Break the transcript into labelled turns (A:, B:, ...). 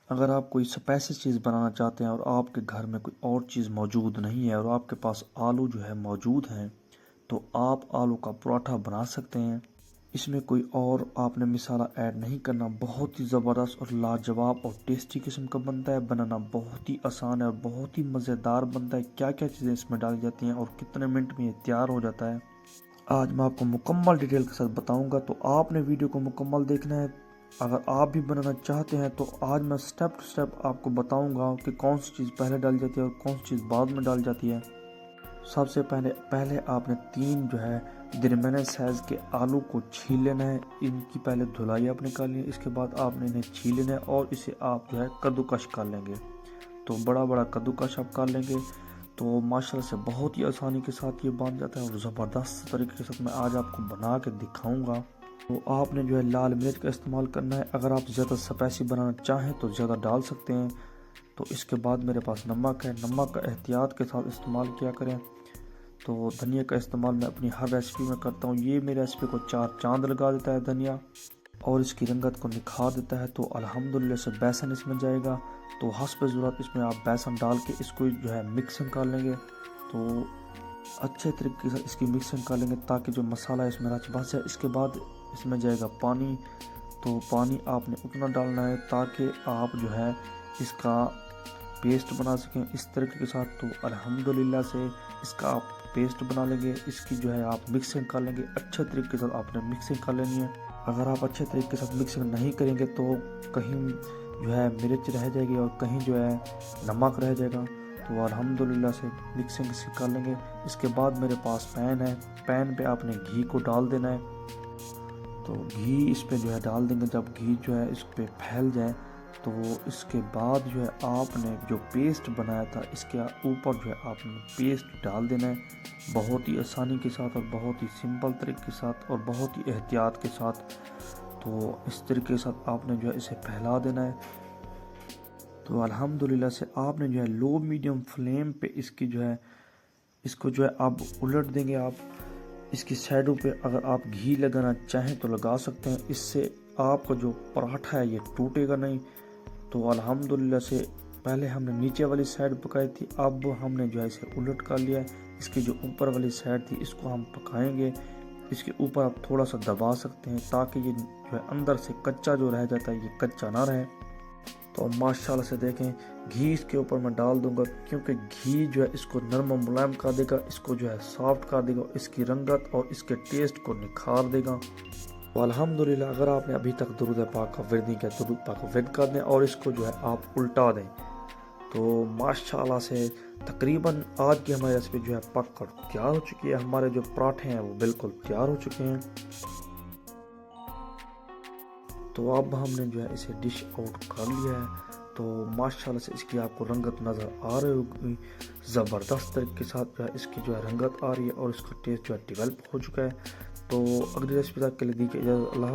A: अगर आप कोई स्पेशल चीज़ बनाना चाहते हैं और आपके घर में कोई और चीज़ मौजूद नहीं है और आपके पास आलू जो है मौजूद हैं, तो आप आलू का पराठा बना सकते हैं। इसमें कोई और आपने मसाला ऐड नहीं करना। बहुत ही ज़बरदस्त और लाजवाब और टेस्टी किस्म का बनता है। बनाना बहुत ही आसान है और बहुत ही मज़ेदार बनता है। क्या क्या चीज़ें इसमें डाली जाती हैं और कितने मिनट में ये तैयार हो जाता है, आज मैं आपको मुकम्मल डिटेल के साथ बताऊंगा। तो आपने वीडियो को मुकम्मल देखना है। अगर आप भी बनाना चाहते हैं तो आज मैं स्टेप टू स्टेप आपको बताऊंगा कि कौन सी चीज़ पहले डाली जाती है और कौन सी चीज़ बाद में डाली जाती है। सबसे पहले आपने 3 जो है दरमियाने साइज़ के आलू को छील लेना है। इनकी पहले धुलाई आपने कर ली है। इसके बाद आपने इन्हें छील लेना है और इसे आप जो है कद्दूकश कर लेंगे। तो बड़ा बड़ा कद्दूकश आप कर लेंगे तो माशाल्लाह से बहुत ही आसानी के साथ ये बन जाता है और ज़बरदस्त तरीके के साथ मैं आज आपको बना के दिखाऊंगा। तो आपने जो है लाल मिर्च का इस्तेमाल करना है। अगर आप ज़्यादा स्पाइसी बनाना चाहें तो ज़्यादा डाल सकते हैं। तो इसके बाद मेरे पास नमक है। नमक का एहतियात के साथ इस्तेमाल किया करें। तो धनिया का इस्तेमाल मैं अपनी हर रेसिपी में करता हूँ। ये मेरी रेसिपी को 4 चांद लगा देता है धनिया, और इसकी रंगत को निखार देता है। तो अल्हम्दुलिल्लाह से बेसन इसमें जाएगा। तो हस्ब ज़रूरत इसमें आप बेसन डाल के इसको जो है मिक्सिंग कर लेंगे। तो अच्छे तरीके से इसकी मिक्सिंग कर लेंगे ताकि जो मसाला इसमें रच बस जाए। इसके बाद इसमें जाएगा पानी। तो पानी आपने उतना डालना है ताकि आप जो है इसका पेस्ट बना सकें इस तरीके के साथ। तो अल्हम्दुलिल्लाह से इसका आप पेस्ट बना लेंगे। इसकी जो है आप मिक्सिंग कर लेंगे। अच्छे तरीके के साथ आपने मिक्सिंग कर लेनी है। अगर आप अच्छे तरीके के साथ मिक्सिंग नहीं करेंगे तो कहीं जो है मिर्च रह जाएगी और कहीं जो है नमक रह जाएगा। तो अल्हम्दुलिल्लाह से मिक्सिंग इसी कर लेंगे। इसके बाद मेरे पास पैन है। पैन पे आपने घी को डाल देना है। तो घी इस पे जो है डाल देंगे। जब घी जो है इस पे फैल जाए तो इसके बाद जो है आपने जो पेस्ट बनाया था इसके ऊपर जो है आपने पेस्ट डाल देना है। बहुत ही आसानी के साथ और बहुत ही सिंपल तरीके के साथ और बहुत ही एहतियात के साथ। तो इस तरीके के साथ आपने जो है इसे फैला देना है। तो अल्हम्दुलिल्लाह से आपने जो है लो मीडियम फ्लेम पे इसकी जो है इसको जो है आप उलट देंगे। आप इसकी साइडों पे अगर आप घी लगाना चाहें तो लगा सकते हैं। इससे आपका जो पराठा है ये टूटेगा नहीं। तो अल्हम्दुलिल्लाह से पहले हमने नीचे वाली साइड पकाई थी, अब हमने जो है इसे उलट कर लिया है। इसकी जो ऊपर वाली साइड थी इसको हम पकाएंगे। इसके ऊपर आप थोड़ा सा दबा सकते हैं ताकि ये जो है अंदर से कच्चा जो रह जाता है ये कच्चा ना रहे। तो माशाल्लाह से देखें घी इसके ऊपर मैं डाल दूंगा क्योंकि घी जो है इसको नरम और मुलायम कर देगा, इसको जो है सॉफ्ट कर देगा, इसकी रंगत और इसके टेस्ट को निखार देगा। तो अल्हम्दुलिल्लाह अगर आपने अभी तक दुरूद पाक का विर्द नहीं किया, दुरूद पाक का विर्द कर दें और इसको जो है आप उल्टा दें। तो माशाल्लाह से तकरीबन आज की हमारी रेसिपी जो है पक कर तैयार हो चुकी है। हमारे जो पराठे हैं वो बिल्कुल तैयार हो चुके हैं। तो अब हमने जो है इसे डिश आउट कर लिया है। तो माशाल्लाह से इसकी आपको रंगत नज़र आ रही होगी। ज़बरदस्त तरीके के साथ जो है इसकी जो है रंगत आ रही है और इसका टेस्ट जो है डेवलप हो चुका है। तो अगली रेसिपी तक के लिए दीजिए इजाज़त। अल्लाह।